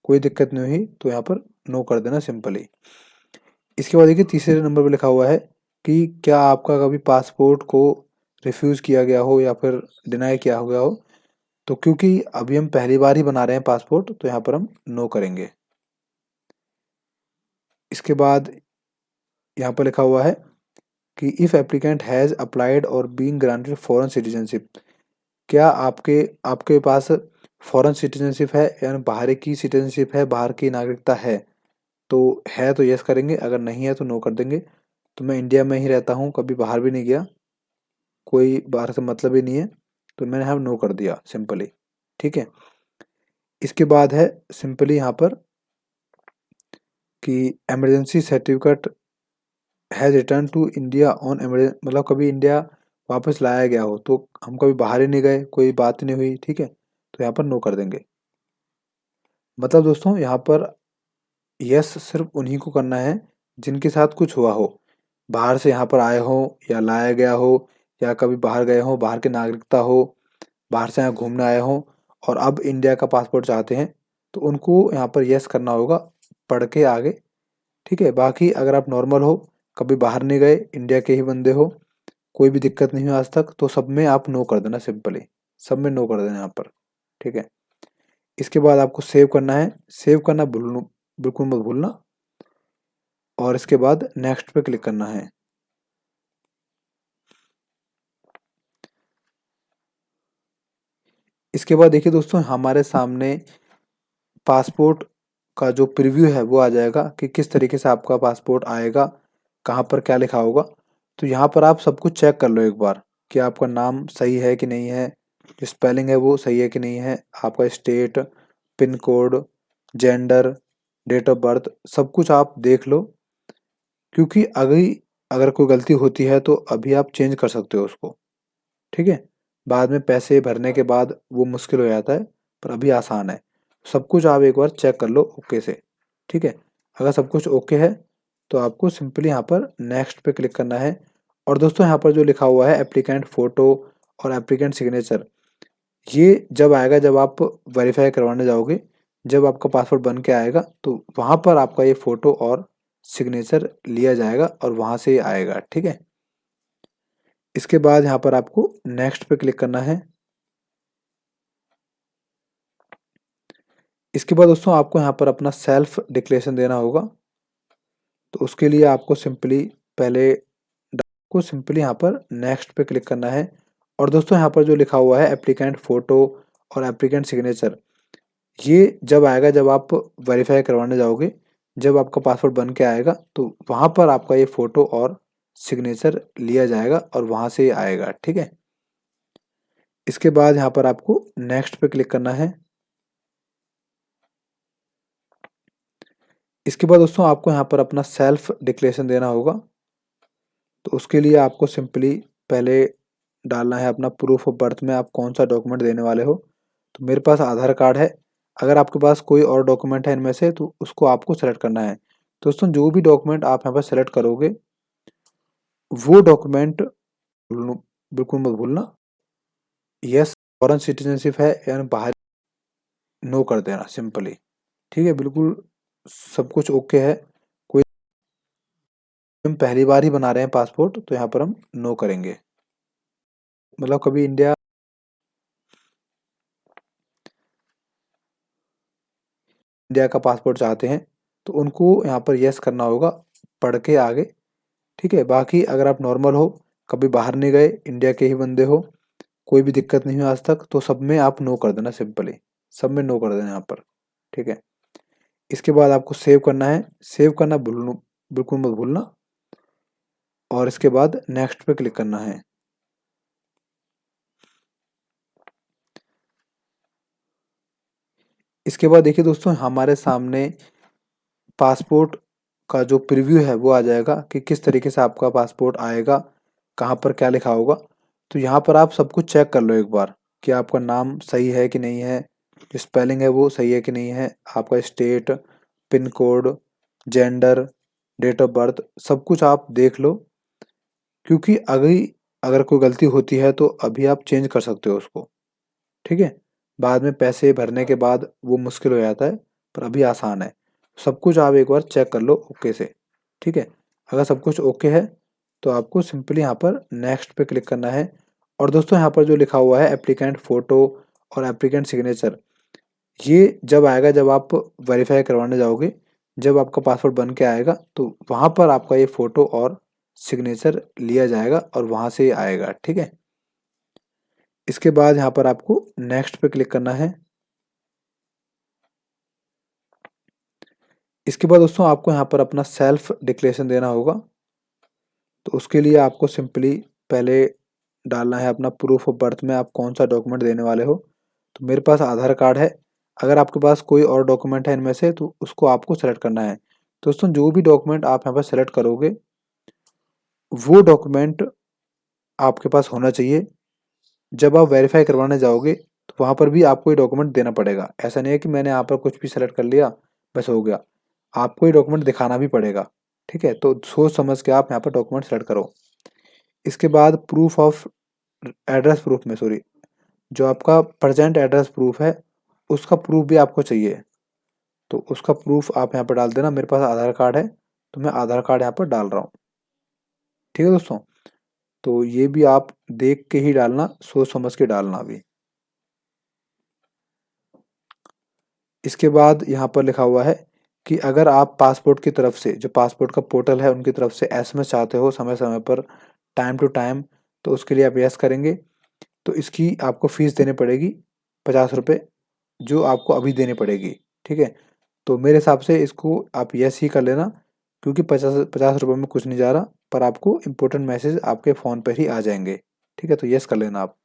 कोई दिक्कत नहीं हुई तो यहाँ पर नो कर देना सिंपली। इसके बाद देखिए तीसरे नंबर पे लिखा हुआ है कि क्या आपका कभी पासपोर्ट को रिफ्यूज़ किया गया हो या फिर डिनाई किया हो गया हो। तो क्योंकि अभी हम पहली बार ही बना रहे हैं पासपोर्ट, तो यहाँ पर हम नो करेंगे। इसके बाद यहाँ पर लिखा हुआ है कि इफ़ एप्लीकेंट हैज़ अप्लाइड और बीइंग ग्रांटेड फॉरेन सिटीजनशिप, क्या आपके आपके पास फॉरेन सिटीजनशिप है, यानी बाहर की सिटीजनशिप है, बाहर की नागरिकता है। तो है तो यस करेंगे, अगर नहीं है तो नो कर देंगे। तो मैं इंडिया में ही रहता हूँ, कभी बाहर भी नहीं गया, कोई बाहर से मतलब ही नहीं है, तो मैंने यहाँ नो कर दिया सिंपली। ठीक है। इसके बाद है सिंपली यहाँ पर कि emergency certificate has return to India on मतलब कभी इंडिया वापस लाया गया हो, तो हम कभी बाहर ही नहीं गए, कोई बात नहीं हुई। ठीक है, तो यहाँ पर नो कर देंगे। मतलब दोस्तों यहाँ पर यस सिर्फ उन्हीं को करना है जिनके साथ कुछ हुआ हो, बाहर से यहाँ पर आए हो या लाया गया हो, या कभी बाहर गए हो, बाहर की नागरिकता हो, बाहर से यहाँ घूमने आए हो और अब इंडिया का पासपोर्ट चाहते हैं, तो उनको यहाँ पर यस करना होगा पढ़ के आगे। ठीक है। बाकी अगर आप नॉर्मल हो, कभी बाहर नहीं गए, इंडिया के ही बंदे हो, कोई भी दिक्कत नहीं हुई आज तक, तो सब में आप नो कर देना सिंपली, सब में नो कर देना यहाँ पर। ठीक है। इसके बाद आपको सेव करना है, सेव करना बिल्कुल मत भूलना, और इसके बाद नेक्स्ट पे क्लिक करना है। इसके बाद देखिए दोस्तों हमारे सामने पासपोर्ट का जो प्रीव्यू है वो आ जाएगा कि किस तरीके से आपका पासपोर्ट आएगा, कहाँ पर क्या लिखा होगा। तो यहाँ पर आप सब कुछ चेक कर लो एक बार कि आपका नाम सही है कि नहीं है, जो स्पेलिंग है वो सही है कि नहीं है, आपका state, pin code, gender, date of birth, सब कुछ आप देख लो। क्योंकि अगर कोई गलती होती है तो अभी आप चेंज कर सकते हो उसको। ठीक है। बाद में पैसे भरने के बाद वो मुश्किल हो जाता है, पर अभी आसान है। सब कुछ आप एक बार चेक कर लो ओके से। ठीक है। अगर सब कुछ ओके है तो आपको सिंपली यहाँ पर नेक्स्ट पे क्लिक करना है। और दोस्तों यहाँ पर जो लिखा हुआ है एप्लीकेंट फ़ोटो और एप्लीकेंट सिग्नेचर, ये जब आएगा, जब आप वेरीफाई करवाने जाओगे, जब आपका पासवर्ड बन के आएगा, तो वहाँ पर आपका ये फ़ोटो और सिग्नेचर लिया जाएगा और वहाँ से ये आएगा। ठीक है। इसके बाद यहाँ पर आपको नेक्स्ट पे क्लिक करना है। इसके बाद दोस्तों आपको यहाँ पर अपना सेल्फ डिक्लेरेशन देना होगा। तो उसके लिए आपको सिंपली यहाँ पर नेक्स्ट पे क्लिक करना है। और दोस्तों यहाँ पर जो लिखा हुआ है एप्लीकेंट फ़ोटो और एप्लीकेंट सिग्नेचर, ये जब आएगा, जब आप वेरीफाई करवाने जाओगे, जब आपका पासवर्ड बन के आएगा, तो वहाँ पर आपका ये फ़ोटो और सिग्नेचर लिया जाएगा और वहाँ से ये आएगा। ठीक है। इसके बाद यहाँ पर आपको नेक्स्ट पे क्लिक करना है। इसके बाद दोस्तों आपको यहाँ पर अपना सेल्फ डिक्लेरेशन देना होगा। तो उसके लिए आपको सिंपली पहले डालना है अपना प्रूफ ऑफ बर्थ में आप कौन सा डॉक्यूमेंट देने वाले हो। तो मेरे पास आधार कार्ड है, अगर आपके पास कोई और डॉक्यूमेंट है इनमें से तो उसको आपको सेलेक्ट करना है। तो दोस्तों जो भी डॉक्यूमेंट आप यहाँ पर सेलेक्ट करोगे वो डॉक्यूमेंट बिल्कुल मत भूलना, यस फॉरेन सिटीजनशिप है यानी बाहर, नो कर देना सिंपली। ठीक है। बिल्कुल सब कुछ ओके है, कोई हम पहली बार ही बना रहे हैं पासपोर्ट, तो यहाँ पर हम नो करेंगे। मतलब कभी इंडिया का पासपोर्ट चाहते हैं तो उनको यहाँ पर यस करना होगा पढ़ के आगे। ठीक है। बाकी अगर आप नॉर्मल हो, कभी बाहर नहीं गए, इंडिया के ही बंदे हो, कोई भी दिक्कत नहीं हुई आज तक, तो सब में आप नो कर देना सिंपली, सब में नो कर देना यहाँ पर। ठीक है। इसके बाद आपको सेव करना है, सेव करना बिल्कुल मत भूलना, और इसके बाद नेक्स्ट पे क्लिक करना है। इसके बाद देखिए दोस्तों हमारे सामने पासपोर्ट का जो प्रीव्यू है वो आ जाएगा कि किस तरीके से आपका पासपोर्ट आएगा, कहाँ पर क्या लिखा होगा। तो यहाँ पर आप सब कुछ चेक कर लो एक बार कि आपका नाम सही है कि नहीं है, जो स्पेलिंग है वो सही है कि नहीं है, आपका state, pin code, gender, date of birth, सब कुछ आप देख लो। क्योंकि अगर कोई गलती होती है तो अभी आप चेंज कर सकते हो उसको। ठीक है। बाद में पैसे भरने के बाद वो मुश्किल हो जाता है, पर अभी आसान है। सब कुछ आप एक बार चेक कर लो ओके से, ठीक है। अगर सब कुछ ओके है तो आपको सिंपली यहाँ पर नेक्स्ट पे क्लिक करना है। और दोस्तों यहाँ पर जो लिखा हुआ है एप्लीकेंट फ़ोटो और एप्लीकेंट सिग्नेचर, ये जब आएगा जब आप वेरीफाई करवाने जाओगे, जब आपका पासवर्ड बन के आएगा तो वहाँ पर आपका ये फ़ोटो और सिग्नेचर लिया जाएगा और वहाँ से ये आएगा, ठीक है। इसके बाद यहाँ पर आपको नेक्स्ट पे क्लिक करना है। इसके बाद दोस्तों आपको यहाँ पर अपना सेल्फ डिक्लेरेशन देना होगा। तो उसके लिए आपको सिंपली पहले डालना है अपना प्रूफ ऑफ बर्थ में आप कौन सा डॉक्यूमेंट देने वाले हो। तो मेरे पास आधार कार्ड है, अगर आपके पास कोई और डॉक्यूमेंट है इनमें से तो उसको आपको सेलेक्ट करना है। दोस्तों जो भी डॉक्यूमेंट आप यहाँ पर सेलेक्ट करोगे वो डॉक्यूमेंट आपके पास होना चाहिए। जब आप वेरीफाई करवाने जाओगे तो वहाँ पर भी आपको ये डॉक्यूमेंट देना पड़ेगा। ऐसा नहीं है कि मैंने यहाँ पर कुछ भी सेलेक्ट कर लिया बस हो गया, आपको ये डॉक्यूमेंट दिखाना भी पड़ेगा, ठीक है। तो सोच समझ के आप यहाँ पर डॉक्यूमेंट सेलेक्ट करो। इसके बाद प्रूफ ऑफ एड्रेस प्रूफ में सॉरी, जो आपका प्रेजेंट एड्रेस प्रूफ है उसका प्रूफ भी आपको चाहिए। तो उसका प्रूफ आप यहाँ पर डाल देना। मेरे पास आधार कार्ड है तो मैं आधार कार्ड यहाँ पर डाल रहा हूँ, ठीक है दोस्तों। तो ये भी आप देख के ही डालना, सोच समझ के डालना भी। इसके बाद यहाँ पर लिखा हुआ है कि अगर आप पासपोर्ट की तरफ से, जो पासपोर्ट का पोर्टल है उनकी तरफ से एसएमएस चाहते हो समय समय पर टाइम टू टाइम, तो उसके लिए आप यस करेंगे। तो इसकी आपको फ़ीस देनी पड़ेगी 50 रुपये, जो आपको अभी देनी पड़ेगी, ठीक है। तो मेरे हिसाब से इसको आप यस ही कर लेना, क्योंकि 50 50 रुपये में कुछ नहीं जा रहा, पर आपको इम्पोर्टेंट मैसेज आपके फ़ोन पर ही आ जाएंगे, ठीक है। तो यस कर लेना आप।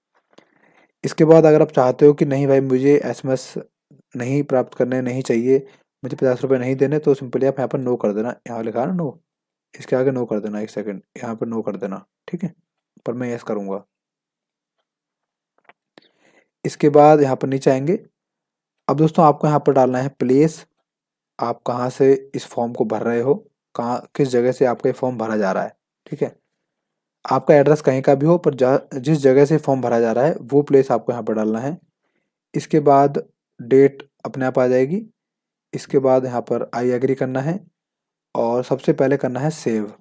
इसके बाद अगर आप चाहते हो कि नहीं भाई मुझे एसएमएस नहीं प्राप्त करने नहीं चाहिए, मुझे 50 रुपये नहीं देने, तो सिंपली आप यहाँ पर नो कर देना। यहाँ लिखा है ना नो, इसके आगे नो कर देना, एक सेकंड यहाँ पर नो कर देना, ठीक है। पर मैं यस करूँगा। इसके बाद यहाँ पर नीचे आएंगे। अब दोस्तों आपको यहाँ पर डालना है प्लेस, आप कहाँ से इस फॉर्म को भर रहे हो, कहाँ किस जगह से आपका ये फॉर्म भरा जा रहा है, ठीक है। आपका एड्रेस कहीं का भी हो पर जिस जगह से फॉर्म भरा जा रहा है वो प्लेस आपको यहाँ पर डालना है। इसके बाद डेट अपने आप आ जाएगी। इसके बाद यहाँ पर आई एग्री करना है और सबसे पहले करना है सेव,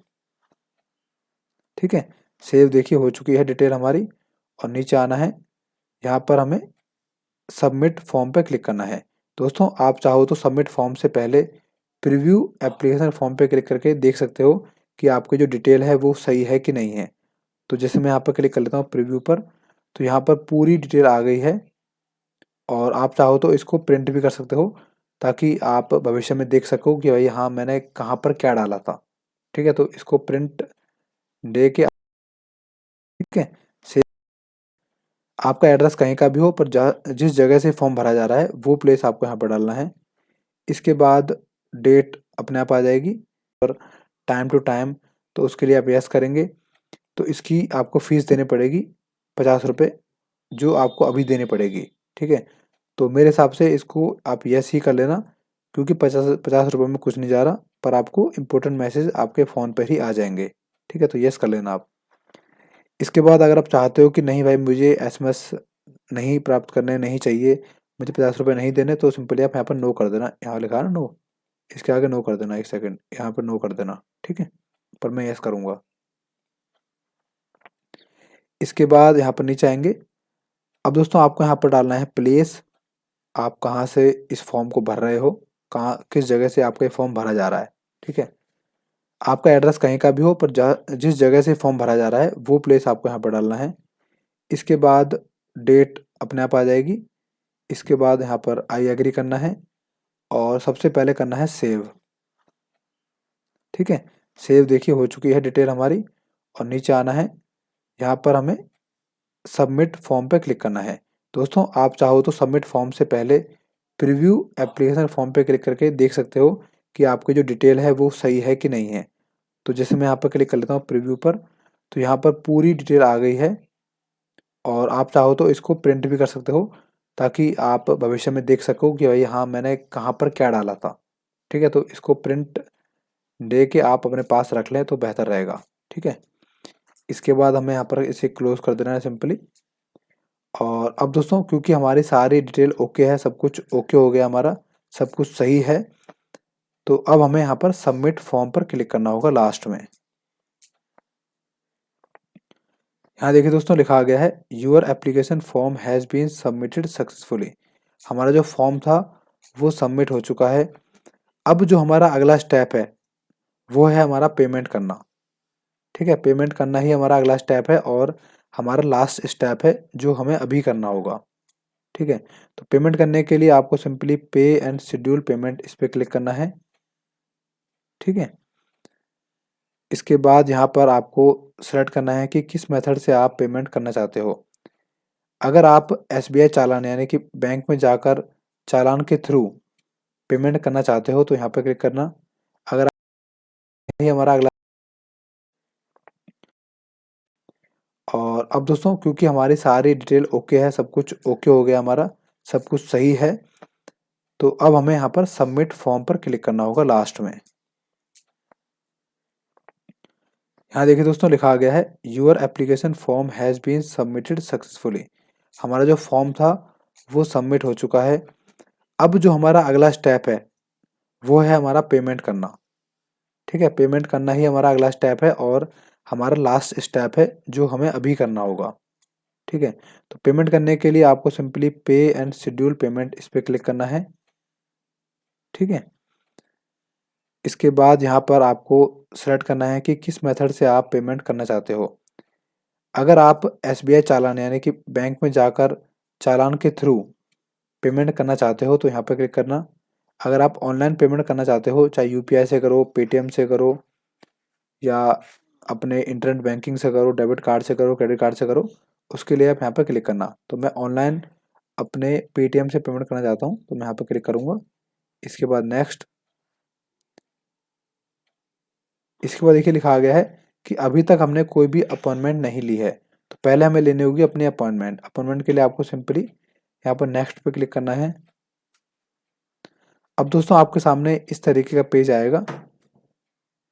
ठीक है। सेव देखिए हो चुकी है डिटेल हमारी। और नीचे आना है, यहाँ पर हमें सबमिट फॉर्म पे क्लिक करना है। दोस्तों आप चाहो तो सबमिट फॉर्म से पहले प्रीव्यू एप्लीकेशन फॉर्म पे क्लिक करके देख सकते हो कि आपकी जो डिटेल है वो सही है कि नहीं है। तो जैसे मैं यहाँ पर क्लिक कर लेता हूँ प्रीव्यू पर, तो यहाँ पर पूरी डिटेल आ गई है। और आप चाहो तो इसको प्रिंट भी कर सकते हो, ताकि आप भविष्य में देख सको कि भाई हाँ मैंने कहाँ पर क्या डाला था, ठीक है। तो इसको प्रिंट दे के, ठीक है। से आपका एड्रेस कहीं का भी हो पर जिस जगह से फॉर्म भरा जा रहा है वो प्लेस आपको यहाँ पर डालना है। इसके बाद डेट अपने आप आ जाएगी और टाइम टू टाइम, तो उसके लिए आप यस करेंगे। तो इसकी आपको फ़ीस देनी पड़ेगी 50 रुपये, जो आपको अभी देनी पड़ेगी, ठीक है। तो मेरे हिसाब से इसको आप यस ही कर लेना, क्योंकि 50 50 रुपये में कुछ नहीं जा रहा, पर आपको इम्पोर्टेंट मैसेज आपके फ़ोन पर ही आ जाएंगे, ठीक है। तो यस कर लेना आप। इसके बाद अगर आप चाहते हो कि नहीं भाई मुझे एसएमएस नहीं प्राप्त करने नहीं चाहिए, मुझे 50 रुपये नहीं देने, तो सिंपली आप यहाँ पर नो कर देना। यहाँ लिखा है ना नो, इसके आगे नो कर देना, एक सेकंड यहाँ पर नो कर देना, ठीक है। पर मैं यस करूँगा। इसके बाद यहाँ पर नीचे आएंगे। अब दोस्तों आपको यहाँ पर डालना है प्लेस, आप कहाँ से इस फॉर्म को भर रहे हो, कहाँ किस जगह से आपका ये फॉर्म भरा जा रहा है, ठीक है। आपका एड्रेस कहीं का भी हो पर जिस जगह से फॉर्म भरा जा रहा है वो प्लेस आपको यहाँ पर डालना है। इसके बाद डेट अपने आप आ जाएगी। इसके बाद यहाँ पर आई एग्री करना है और सबसे पहले करना है सेव, ठीक है। सेव देखिए हो चुकी है डिटेल हमारी। और नीचे आना है, यहाँ पर हमें सबमिट फॉर्म पे क्लिक करना है। दोस्तों आप चाहो तो सबमिट फॉर्म से पहले प्रीव्यू एप्लीकेशन फॉर्म पे क्लिक करके देख सकते हो कि आपकी जो डिटेल है वो सही है कि नहीं है। तो जैसे मैं यहाँ पर क्लिक कर लेता हूँ प्रीव्यू पर, तो यहाँ पर पूरी डिटेल आ गई है। और आप चाहो तो इसको प्रिंट भी कर सकते हो, ताकि आप भविष्य में देख सको कि भाई हाँ मैंने कहाँ पर क्या डाला था, ठीक है। तो इसको प्रिंट दे के आप अपने पास रख लें तो बेहतर रहेगा, ठीक है। इसके बाद हमें यहाँ पर इसे क्लोज कर देना है सिंपली। और अब दोस्तों क्योंकि हमारी सारी डिटेल ओके है, सब कुछ ओके हो गया हमारा, सब कुछ सही है, तो अब हमें यहाँ पर सबमिट फॉर्म पर क्लिक करना होगा लास्ट में। यहाँ देखिए दोस्तों लिखा गया है your application form has been submitted successfully. हमारा जो फॉर्म था वो सबमिट हो चुका है। अब जो हमारा अगला स्टेप है वो है हमारा पेमेंट करना। ठीक है, पेमेंट करना ही हमारा अगला स्टेप है और हमारा लास्ट स्टेप है जो हमें अभी करना होगा। ठीक है, तो पेमेंट करने के लिए आपको सिंपली पे एंड शेड्यूल पेमेंट इस पर क्लिक करना है। ठीक है, इसके बाद यहाँ पर आपको सेलेक्ट करना है कि किस मेथड से आप पेमेंट करना चाहते हो। अगर आप एसबीआई चालान यानी कि बैंक में जाकर चालान के थ्रू पेमेंट करना चाहते हो तो यहाँ पर क्लिक करना। अगर ये हमारा अगला और अब दोस्तों क्योंकि हमारी सारी डिटेल ओके है, सब कुछ ओके हो गया, हमारा सब कुछ सही है, तो अब हमें यहाँ पर सबमिट फॉर्म पर क्लिक करना होगा लास्ट में। यहाँ देखिए दोस्तों लिखा गया है your application form has been submitted successfully. हमारा जो फॉर्म था वो सबमिट हो चुका है। अब जो हमारा अगला स्टेप है वो है हमारा पेमेंट करना। ठीक है, पेमेंट करना ही हमारा अगला स्टेप है और हमारा लास्ट स्टेप है जो हमें अभी करना होगा। ठीक है, तो पेमेंट करने के लिए आपको सिंपली पे एंड शेड्यूल पेमेंट इस पर क्लिक करना है। ठीक है, इसके बाद यहाँ पर आपको सेलेक्ट करना है कि किस मेथड से आप पेमेंट करना चाहते हो। अगर आप एसबीआई चालान यानी कि बैंक में जाकर चालान के थ्रू पेमेंट करना चाहते हो तो यहाँ पर क्लिक करना। अगर आप ऑनलाइन पेमेंट करना चाहते हो, चाहे यूपीआई से करो, पेटीएम से करो या अपने इंटरनेट बैंकिंग से करो, डेबिट कार्ड से करो, क्रेडिट कार्ड से करो, उसके लिए आप यहाँ पर क्लिक करना। तो मैं ऑनलाइन अपने पेटीएम से पेमेंट करना चाहता हूँ तो मैं यहाँ पर क्लिक करूँगा। इसके बाद नेक्स्ट। इसके बाद देखिए लिखा गया है कि अभी तक हमने कोई भी अपॉइंटमेंट नहीं ली है, तो पहले हमें लेनी होगी अपनी अपॉइंटमेंट। अपॉइंटमेंट के लिए आपको सिंपली यहाँ पर नेक्स्ट पे क्लिक करना है। अब दोस्तों आपके सामने इस तरीके का पेज आएगा।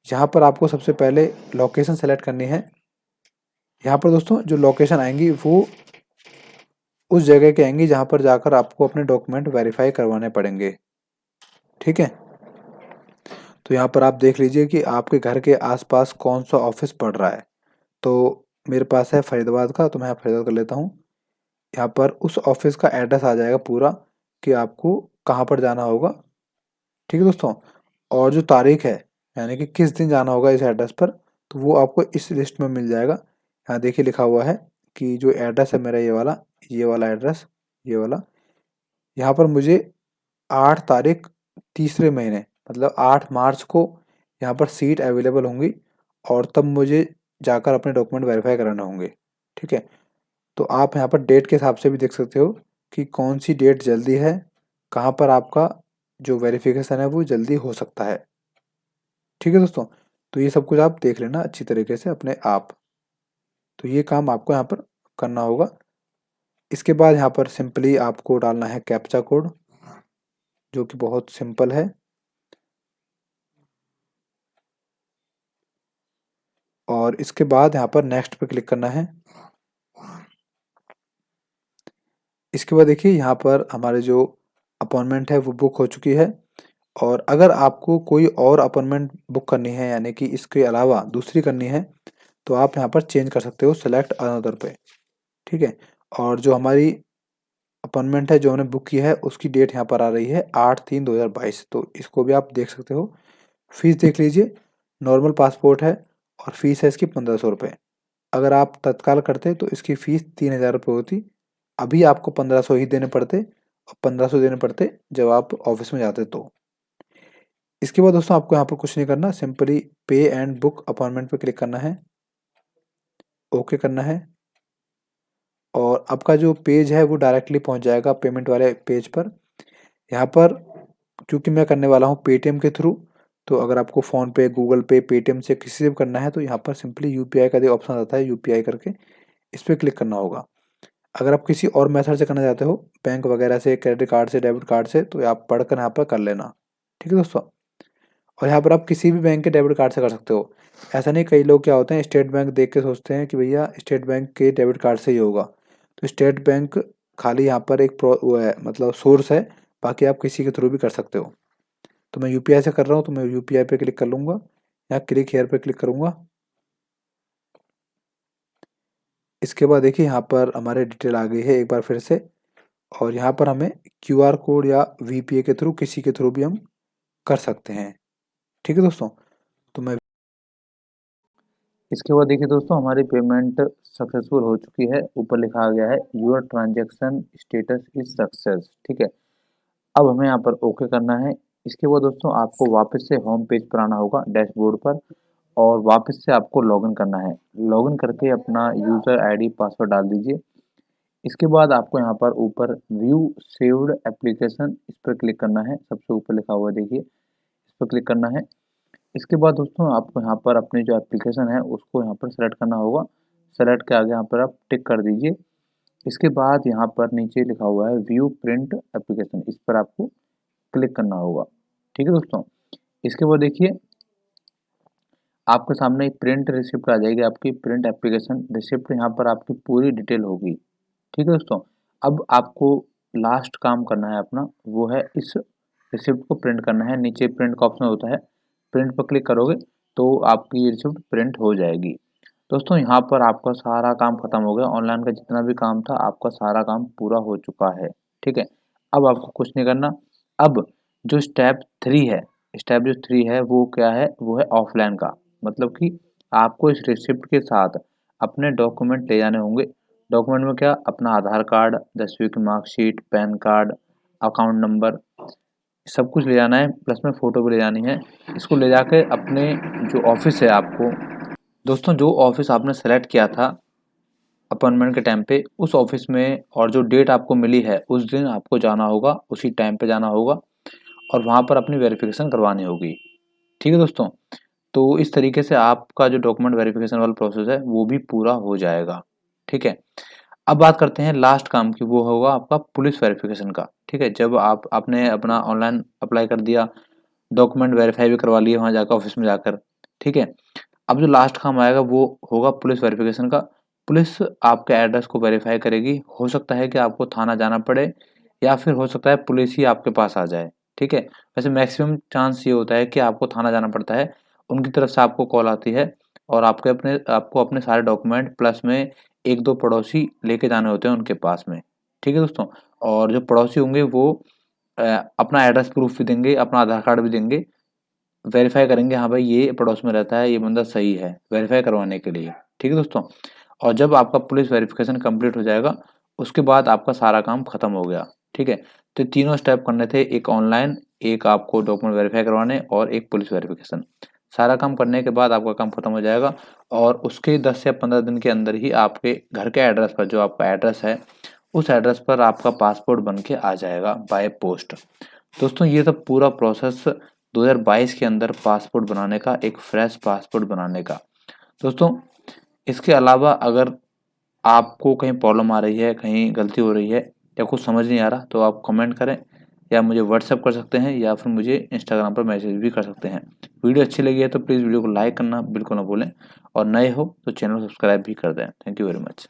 यहाँ पर आपको सबसे पहले लोकेशन सेलेक्ट करनी है। यहाँ पर दोस्तों जो लोकेशन आएंगी वो उस जगह की आएंगी जहाँ पर जाकर आपको अपने डॉक्यूमेंट वेरीफाई करवाने पड़ेंगे। ठीक है, तो यहाँ पर आप देख लीजिए कि आपके घर के आसपास कौन सा ऑफिस पड़ रहा है। तो मेरे पास है फरीदाबाद का, तो मैं यहाँ फरीदाबाद कर लेता हूँ। यहाँ पर उस ऑफिस का एड्रेस आ जाएगा पूरा कि आपको कहाँ पर जाना होगा। ठीक है दोस्तों, और जो तारीख है यानी कि किस दिन जाना होगा इस एड्रेस पर, तो वो आपको इस लिस्ट में मिल जाएगा। यहाँ देखिए लिखा हुआ है कि जो एड्रेस है मेरा ये वाला एड्रेस, ये वाला। यहाँ पर मुझे 8 तारीख तीसरे महीने मतलब 8 मार्च को यहाँ पर सीट अवेलेबल होंगी और तब मुझे जाकर अपने डॉक्यूमेंट वेरीफाई कराने होंगे। ठीक है, तो आप यहाँ पर डेट के हिसाब से भी देख सकते हो कि कौन सी डेट जल्दी है, कहाँ पर आपका जो वेरिफिकेशन है वो जल्दी हो सकता है। ठीक है दोस्तों, तो ये सब कुछ आप देख लेना अच्छी तरीके से अपने आप। तो ये काम आपको यहाँ पर करना होगा। इसके बाद यहाँ पर सिंपली आपको डालना है कैप्चा कोड, जो कि बहुत सिंपल है। और इसके बाद यहाँ पर नेक्स्ट पे क्लिक करना है। इसके बाद देखिए यहाँ पर हमारे जो अपॉइंटमेंट है वो बुक हो चुकी है। और अगर आपको कोई और अपॉइंटमेंट बुक करनी है यानी कि इसके अलावा दूसरी करनी है तो आप यहाँ पर चेंज कर सकते हो सेलेक्ट अनदर पे। ठीक है, और जो हमारी अपॉइंटमेंट है जो हमने बुक की है उसकी डेट यहाँ पर आ रही है 8/3/2022, तो इसको भी आप देख सकते हो। फीस देख लीजिए, नॉर्मल पासपोर्ट है और फीस है इसकी 1500 रुपये। अगर आप तत्काल करते तो इसकी फ़ीस 3000 रुपये होती। अभी आपको 1500 ही देने पड़ते और 1500 देने पड़ते जब आप ऑफिस में जाते तो। इसके बाद दोस्तों आपको यहाँ पर कुछ नहीं करना, सिंपली पे एंड बुक अपॉइंटमेंट पे क्लिक करना है, ओके करना है और आपका जो पेज है वो डायरेक्टली पहुँच जाएगा पेमेंट वाले पेज पर। यहाँ पर क्योंकि मैं करने वाला हूँ पेटीएम के थ्रू, तो अगर आपको फ़ोनपे, गूगल पे, पेटीएम से किसी से भी करना है तो यहाँ पर सिंपली यूपीआई का जो ऑप्शन आता है यूपीआई करके, इस पर क्लिक करना होगा। अगर आप किसी और मेथड से करना चाहते हो, बैंक वगैरह से, क्रेडिट कार्ड से, डेबिट कार्ड से, तो आप पढ़कर यहाँ पर कर लेना। ठीक है दोस्तों, और यहाँ पर आप किसी भी बैंक के डेबिट कार्ड से कर सकते हो। ऐसा नहीं, कई लोग क्या होते हैं स्टेट बैंक देख के सोचते हैं कि भैया स्टेट बैंक के डेबिट कार्ड से ही होगा, तो स्टेट बैंक खाली यहाँ पर एक वो है मतलब सोर्स है, बाकी आप किसी के थ्रू भी कर सकते हो। तो मैं यूपीआई से कर रहा हूँ, तो मैं यूपीआई पे क्लिक कर लूँगा, या क्लिक हेयर पे क्लिक करूँगा। इसके बाद देखिए यहाँ पर हमारे डिटेल आ गई है एक बार फिर से, और यहाँ पर हमें क्यूआर कोड या वीपीआई के थ्रू, किसी के थ्रू भी हम कर सकते हैं। ठीक है दोस्तों, तो मैं इसके बाद देखिए दोस्तों, हमारी पेमेंट सक्सेसफुल हो चुकी है। ऊपर लिखा गया है your transaction status is success. ठीक है, अब हमें यहाँ पर ओके करना है। इसके बाद दोस्तों आपको वापस से होम पेज पर आना होगा, डैशबोर्ड पर, और वापस से आपको लॉगिन करना है। लॉगिन करके अपना यूज़र आईडी पासवर्ड डाल दीजिए। इसके बाद आपको यहाँ पर ऊपर व्यू सेव्ड एप्लीकेशन, इस पर क्लिक करना है। सबसे ऊपर लिखा हुआ है देखिए, इस पर क्लिक करना है। इसके बाद दोस्तों आपको यहाँ पर अपनी जो एप्लीकेशन है उसको यहाँ पर सेलेक्ट करना होगा। सेलेक्ट के आगे यहाँ पर आप टिक कर दीजिए। इसके बाद यहाँ पर नीचे लिखा हुआ है व्यू प्रिंट एप्लीकेशन, इस पर आपको क्लिक करना होगा। ठीक है दोस्तों, इसके बाद देखिए आपके सामने एक प्रिंट रिसिप्ट आ जाएगी, आपकी प्रिंट एप्लीकेशन रिसिप्ट। यहाँ पर आपकी पूरी डिटेल होगी। ठीक है दोस्तों, अब आपको लास्ट काम करना है अपना, वो है इस रिसिप्ट को प्रिंट करना है। नीचे प्रिंट का ऑप्शन होता है, प्रिंट पर क्लिक करोगे तो आपकी ये रिसिप्ट प्रिंट हो जाएगी। दोस्तों यहाँ पर आपका सारा काम खत्म हो गया। ऑनलाइन का जितना भी काम था आपका सारा काम पूरा हो चुका है। ठीक है, अब आपको कुछ नहीं करना। अब जो स्टेप 3 है, स्टेप जो 3 है वो क्या है, वो है ऑफलाइन का। मतलब कि आपको इस रिसिप्ट के साथ अपने डॉक्यूमेंट ले जाने होंगे। डॉक्यूमेंट में क्या, अपना आधार कार्ड, 10वीं की marksheet, pan card, account number, सब कुछ ले जाना है, प्लस में फ़ोटो भी ले जानी है। इसको ले जाके अपने जो ऑफिस है आपको, दोस्तों जो ऑफिस आपने सेलेक्ट किया था अपॉइंटमेंट के टाइम पे, उस ऑफिस में, और जो डेट आपको मिली है उस दिन आपको जाना होगा, उसी टाइम पे जाना होगा, और वहाँ पर अपनी वेरिफिकेशन करवानी होगी। ठीक है दोस्तों, तो इस तरीके से आपका जो डॉक्यूमेंट वेरिफिकेशन वाला प्रोसेस है वो भी पूरा हो जाएगा। ठीक है, अब बात करते हैं लास्ट काम की, वो होगा आपका पुलिस वेरिफिकेशन का। ठीक है, जब आपने अपना ऑनलाइन अप्लाई कर दिया, डॉक्यूमेंट वेरीफाई भी करवा लिए वहाँ जाकर, ऑफिस में जाकर। ठीक है, अब जो लास्ट काम आएगा वो होगा पुलिस वेरिफिकेशन का। पुलिस आपके एड्रेस को वेरीफाई करेगी। हो सकता है कि आपको थाना जाना पड़े, या फिर हो सकता है पुलिस ही आपके पास आ जाए। ठीक है, वैसे मैक्सिमम चांस ये होता है कि आपको थाना जाना पड़ता है। उनकी तरफ से आपको कॉल आती है, और आपको अपने सारे डॉक्यूमेंट प्लस में 1-2 पड़ोसी लेके जाने होते हैं उनके पास में। ठीक है दोस्तों, और जो पड़ोसी होंगे वो अ, अपना एड्रेस प्रूफ भी देंगे, अपना आधार कार्ड भी देंगे, वेरीफाई करेंगे हाँ भाई ये पड़ोस में रहता है, ये बंदा सही है, वेरीफाई करवाने के लिए। ठीक है दोस्तों, और जब आपका पुलिस वेरिफिकेशन कंप्लीट हो जाएगा, उसके बाद आपका सारा काम खत्म हो गया। ठीक है, तो तीनों स्टेप करने थे, एक ऑनलाइन, एक आपको डॉक्यूमेंट वेरीफाई करवाने, और एक पुलिस वेरिफिकेशन। सारा काम करने के बाद आपका काम खत्म हो जाएगा, और उसके 10 या 15 दिन के अंदर ही आपके घर के एड्रेस पर, जो आपका एड्रेस है उस एड्रेस पर आपका पासपोर्ट बन के आ जाएगा बाय पोस्ट। दोस्तों ये सब पूरा प्रोसेस 2022 के अंदर पासपोर्ट बनाने का, एक फ्रेश पासपोर्ट बनाने का। दोस्तों इसके अलावा अगर आपको कहीं प्रॉब्लम आ रही है, कहीं गलती हो रही है, या कुछ समझ नहीं आ रहा, तो आप कमेंट करें, या मुझे व्हाट्सएप कर सकते हैं, या फिर मुझे इंस्टाग्राम पर मैसेज भी कर सकते हैं। वीडियो अच्छी लगी है तो प्लीज़ वीडियो को लाइक करना बिल्कुल ना भूलें, और नए हो तो चैनल सब्सक्राइब भी कर दें। Thank you very much.